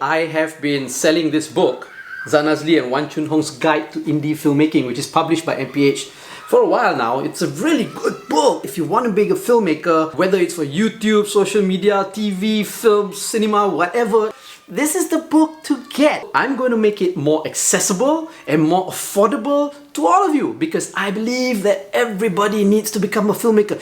I have been selling this book, Zanazli and Wan Chun Hong's Guide to Indie Filmmaking, which is published by MPH for a while now. It's a really good book if you want to be a filmmaker, whether it's for YouTube, social media, TV, film, cinema, whatever. This is the book to get. I'm going to make it more accessible and more affordable to all of you because I believe that everybody needs to become a filmmaker.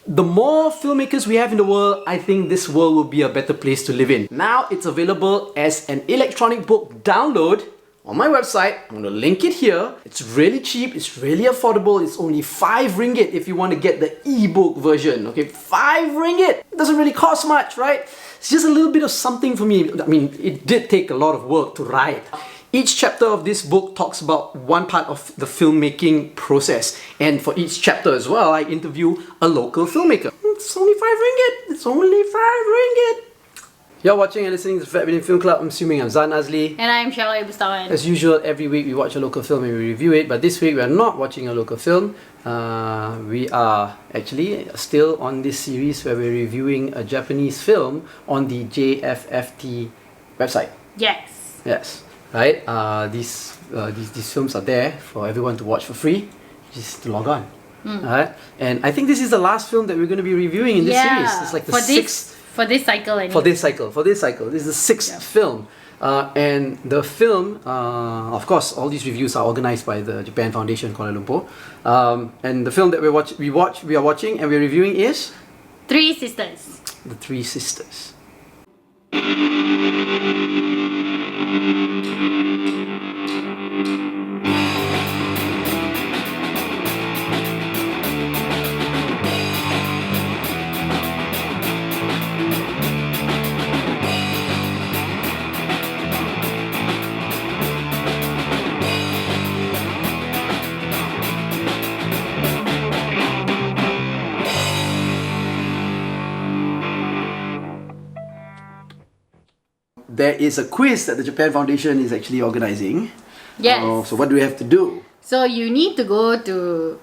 The more filmmakers we have in the world, I think this world will be a better place to live in. Now it's available as an electronic book download on my website. I'm going to link it here. It's really cheap, it's really affordable. It's only 5 ringgit if you want to get the ebook version. Okay, 5 ringgit. It doesn't really cost much, right? It's just a little bit of something for me. I mean, it did take a lot of work to write. Each chapter of this book talks about one part of the filmmaking process. And for each chapter as well, I interview a local filmmaker. It's only 5 ringgit. It's only 5 ringgit. You're watching and listening to FAT BIDIN Film Club. I'm assuming I'm Zan Azli. And I'm Cheryl Bustawan. As usual, every week we watch a local film and we review it. But this week we are not watching a local film. We are actually still on this series where we're reviewing a Japanese film on the JFFT website. Yes. Yes. Right? These films are there for everyone to watch for free. Just to log on. Alright? And I think this is the last film that we're going to be reviewing in this series. It's like the sixth. For this cycle, anyway. For this cycle. This is the 6th film. And the film, of course, all these reviews are organized by the Japan Foundation Kuala Lumpur. And the film that we are watching and we're reviewing is? Three Sisters. The Three Sisters. There is a quiz that the Japan Foundation is actually organizing. Yes. So what do we have to do? So you need to go to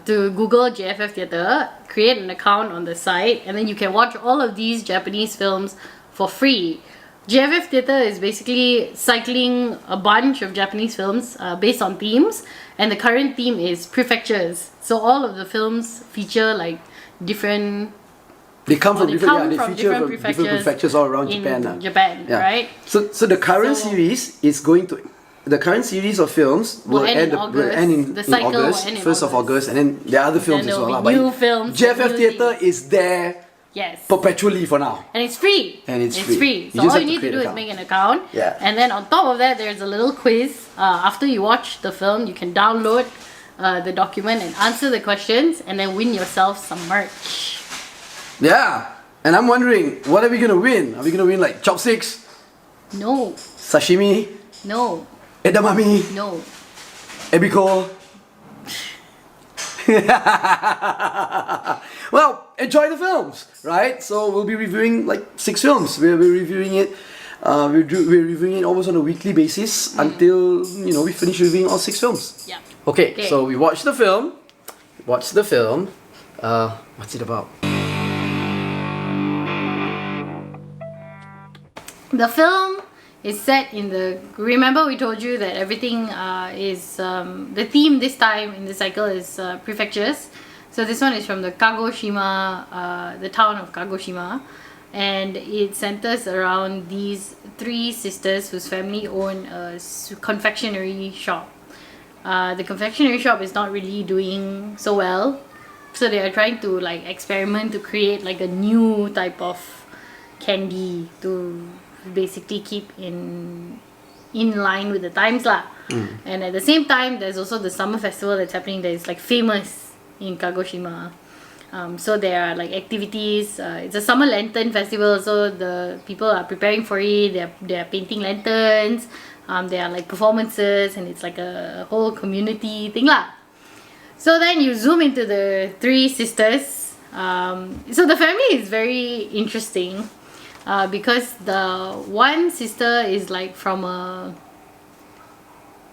Google JFF Theatre, create an account on the site, and then you can watch all of these Japanese films for free. JFF Theatre is basically cycling a bunch of Japanese films based on themes, and the current theme is prefectures. So all of the films feature like different. They come from different prefectures all around in Japan. Right? So the current series is going to. The current series of films will end in August, 1st of August, and then there are other films as well. New films. JFF Theatre is there perpetually for now. And it's free. It's free. So all you need to do is make an account. Yeah. And then on top of that, there's a little quiz. After you watch the film, you can download the document and answer the questions, and then win yourself some merch. Yeah. And I'm wondering, what are we going to win? Are we going to win like chopsticks? No. Sashimi? No. Edamame? No. Ebiko? Well, enjoy the films, right? So we'll be reviewing like 6 films. We're reviewing it. We're reviewing it almost on a weekly basis until we finish reviewing all 6 films. Yeah. Okay. So we watch the film. What's it about? The film is set in the. Remember, we told you that everything is the theme this time in the cycle is prefectures. So this one is from the Kagoshima, the town of Kagoshima, and it centers around these 3 sisters whose family own a confectionery shop. The confectionery shop is not really doing so well, so they are trying to like experiment to create like a new type of candy to basically keep in line with the times lah. And at the same time, there's also the summer festival that's happening that is like famous in Kagoshima. So there are like activities. It's a summer lantern festival, so the people are preparing for it. They're painting lanterns. There are like performances, and it's like a whole community thing lah. So then you zoom into the 3 sisters. So the family is very interesting. Because the one sister is like from a.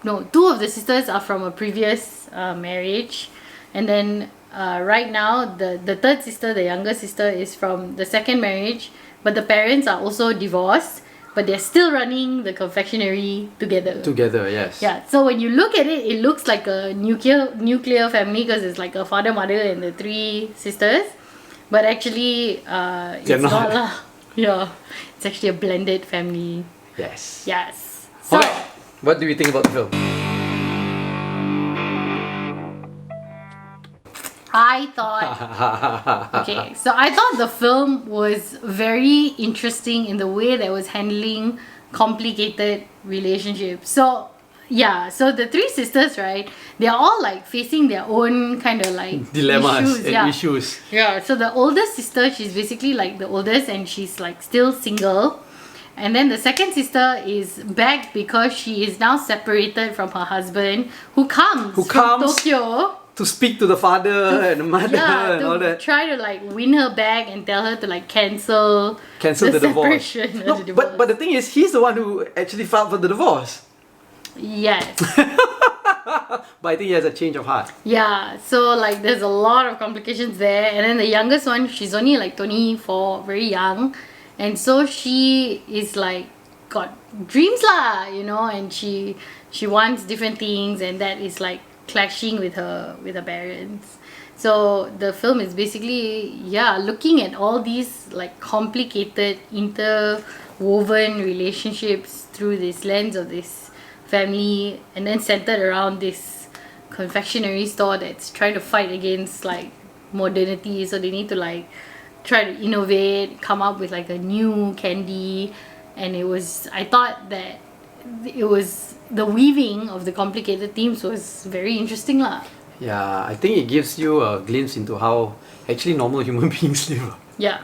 No, 2 of the sisters are from a previous marriage, and then right now the 3rd sister, the younger sister, is from the 2nd marriage, but the parents are also divorced, but they're still running the confectionery together. Together, yes. Yeah, so when you look at it, it looks like a nuclear family because it's like a father, mother, and the 3 sisters. But actually, it's not lah. Yeah, it's actually a blended family. Yes. Yes. So, Okay. What do you think about the film? I thought I thought the film was very interesting in the way that it was handling complicated relationships. So the 3 sisters, right, they're all like facing their own kind of like dilemmas and issues. issues. Yeah, so the oldest sister, she's basically like the oldest and she's like still single. And then the second sister is back because she is now separated from her husband who comes from Tokyo to speak to the father and the mother and all that. Try to like win her back and tell her to like cancel the divorce. No, but the thing is, he's the one who actually filed for the divorce. Yes. But I think he has a change of heart. Yeah, so like there's a lot of complications there. And then the youngest one, she's only like 24, very young. And so she is like got dreams lah, you know, and she wants different things, and that is like clashing with her parents. So the film is basically looking at all these like complicated interwoven relationships through this lens of this family, and then centered around this confectionery store that's trying to fight against like modernity. So they need to like try to innovate, come up with like a new candy. And I thought that it was the weaving of the complicated themes was very interesting lah. Yeah, I think it gives you a glimpse into how actually normal human beings live. Yeah,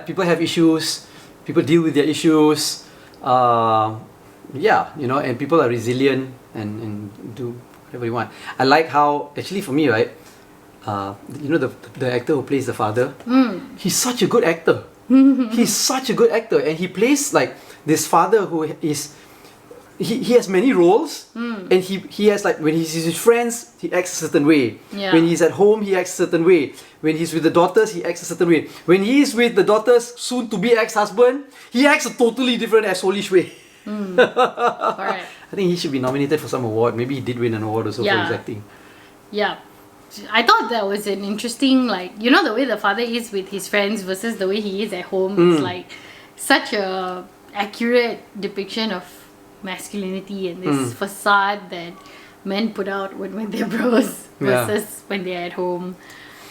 people have issues, people deal with their issues, and people are resilient and do whatever you want. I like how, actually for me, right, the actor who plays the father, he's such a good actor. He's such a good actor, and he plays like this father who is, he has many roles, and he has like, when he's with his friends, he acts a certain way. Yeah. When he's at home, he acts a certain way. When he's with the daughters, he acts a certain way. When he is with the daughter's soon-to-be ex-husband, he acts a totally different asshole-ish way. Correct. I think he should be nominated for some award. Maybe he did win an award also for his acting. Yeah. I thought that was an interesting, like, you know, the way the father is with his friends versus the way he is at home. It's like such a accurate depiction of masculinity and this facade that men put out when they're bros versus when they're at home.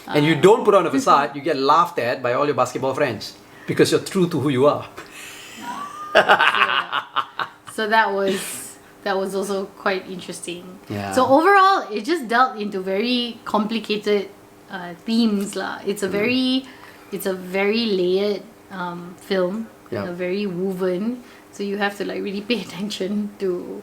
And you don't put on a facade, you get laughed at by all your basketball friends because you're true to who you are. So that was also quite interesting. Yeah. So overall, it just dealt into very complicated themes lah. It's a very layered film, very woven. So you have to like really pay attention to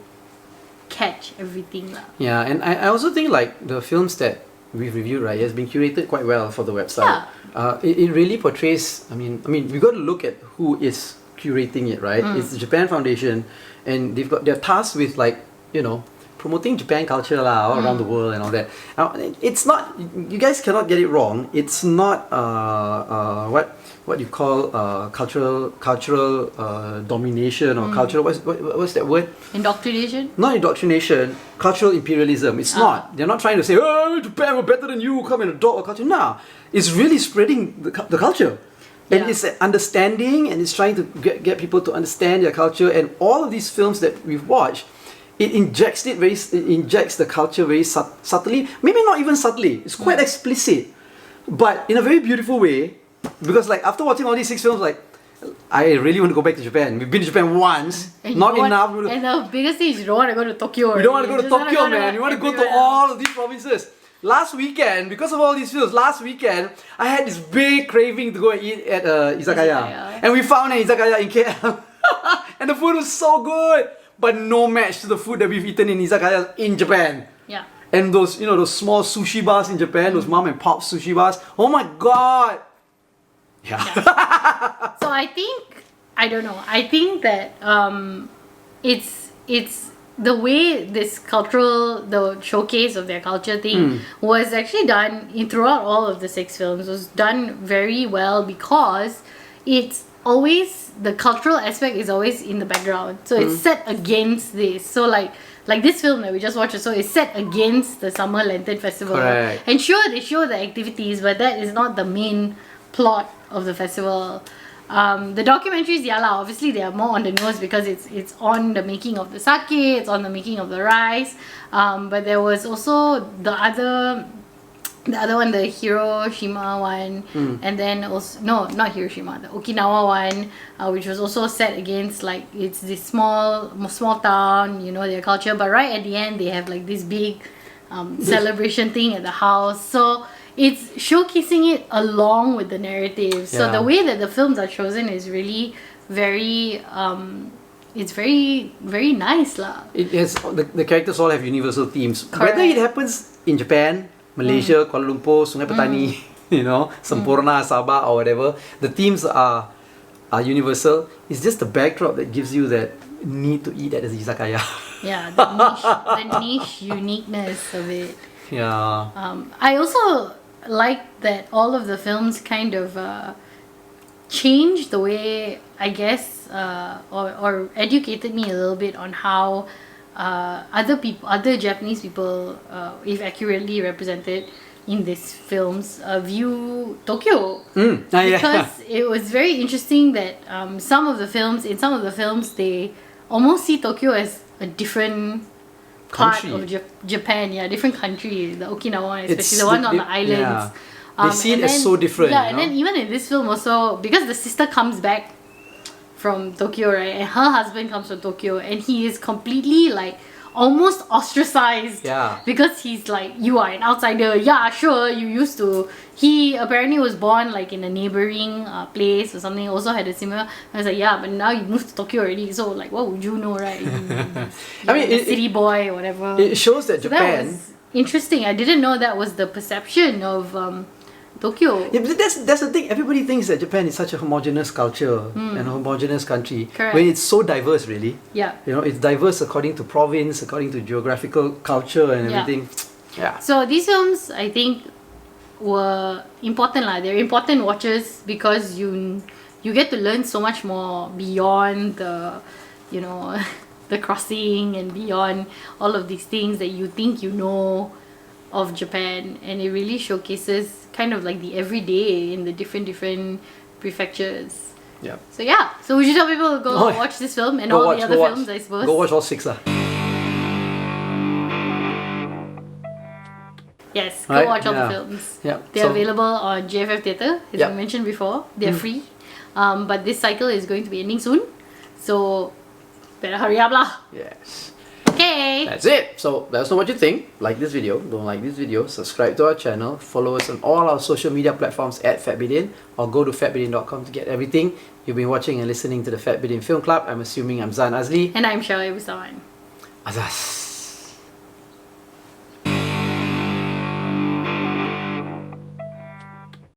catch everything lah. Yeah, and I also think like the films that we've reviewed, right, has been curated quite well for the website. Yeah. It really portrays. I mean, we got to look at who is curating it, right? It's the Japan Foundation, and they're tasked with like, promoting Japan culture all around the world and all that. Now, it's not, you guys cannot get it wrong. It's not what you call cultural domination or cultural, what's that word? Indoctrination? Not indoctrination, cultural imperialism. It's not. They're not trying to say, oh, Japan, we're better than you, come and adopt our culture. No, it's really spreading the culture. And it's understanding, and it's trying to get people to understand their culture. And all of these films that we've watched, it injects the culture very subtly. Maybe not even subtly. It's quite explicit, but in a very beautiful way. Because like after watching all these 6 films, like I really want to go back to Japan. We've been to Japan once, not enough. And the biggest thing is you don't want to go to Tokyo. You don't want to go to Tokyo, man. You want to go to all of these provinces. Last weekend, because of all these films, I had this big craving to go and eat at izakaya. And we found an izakaya in KL. And the food was so good, but no match to the food that we've eaten in izakaya in Japan. Yeah. And those, those small sushi bars in Japan, those mom and pop sushi bars. Oh my god! Yeah. So I think that it's the way this the showcase of their culture thing was actually done throughout all of the 6 films was done very well because it's always, the cultural aspect is always in the background. So it's set against this. So like this film that we just watched, so it's set against the Summer Lantern Festival. Correct. And sure, they show the activities, but that is not the main plot of the festival. The documentaries, yeah lah, obviously they are more on the nose because it's on the making of the sake, it's on the making of the rice. But there was also the other one, the Hiroshima one, and then also not Hiroshima, the Okinawa one, which was also set against like it's this small town, you know, their culture. But right at the end, they have like this big celebration thing at the house. So it's showcasing it along with the narrative. So the way that the films are chosen is really very it's very, very nice lah. It has the characters all have universal themes. Correct. Whether it happens in Japan, Malaysia, Kuala Lumpur, Sungai Petani, you know, Sampurna, Sabah or whatever, the themes are universal. It's just the backdrop that gives you that need to eat at the izakaya. Yeah, the niche uniqueness of it. Yeah. I also like that all of the films kind of changed the way, I guess, or educated me a little bit on how other Japanese people, if accurately represented in these films, view Tokyo. Because it was very interesting that in some of the films they almost see Tokyo as a different part of Japan, different country, the Okinawa, especially the one on the islands. They see it as so different. Yeah, and then even in this film also, because the sister comes back from Tokyo, right, and her husband comes from Tokyo, and he is completely like almost ostracized. Yeah. Because he's like, you are an outsider. Yeah, sure, you used to. He apparently was born like in a neighboring place or something. Also had a similar. I was like, yeah, but now you moved to Tokyo already. So like, what would you know, right? I mean, a city boy or whatever. It shows that Japan. That was interesting. I didn't know that was the perception of Tokyo. Yeah, but that's the thing. Everybody thinks that Japan is such a homogeneous culture and a homogeneous country. Correct. When it's so diverse, really. Yeah. You know, it's diverse according to province, according to geographical culture and everything. Yeah. So these films, I think, were important lah. They're important watches because you get to learn so much more beyond the, you know, the crossing and beyond all of these things that you think you know of Japan, and it really showcases kind of like the everyday in the different prefectures. Yeah. So we should tell people to go watch this film and all the other films, I suppose. Go watch all 6 lah. Yes, go watch all the films. Yeah. They're available on JFF Theatre, as I mentioned before. They're free. But this cycle is going to be ending soon. So better hurry up lah. Yes. Okay. That's it. So let us know what you think. Like this video, don't like this video, subscribe to our channel, follow us on all our social media platforms at FAT BIDIN, or go to fatbidin.com to get everything. You've been watching and listening to the FAT BIDIN Film Club. I'm assuming I'm Zan Azli. And I'm Shawai Busawan. Azaz.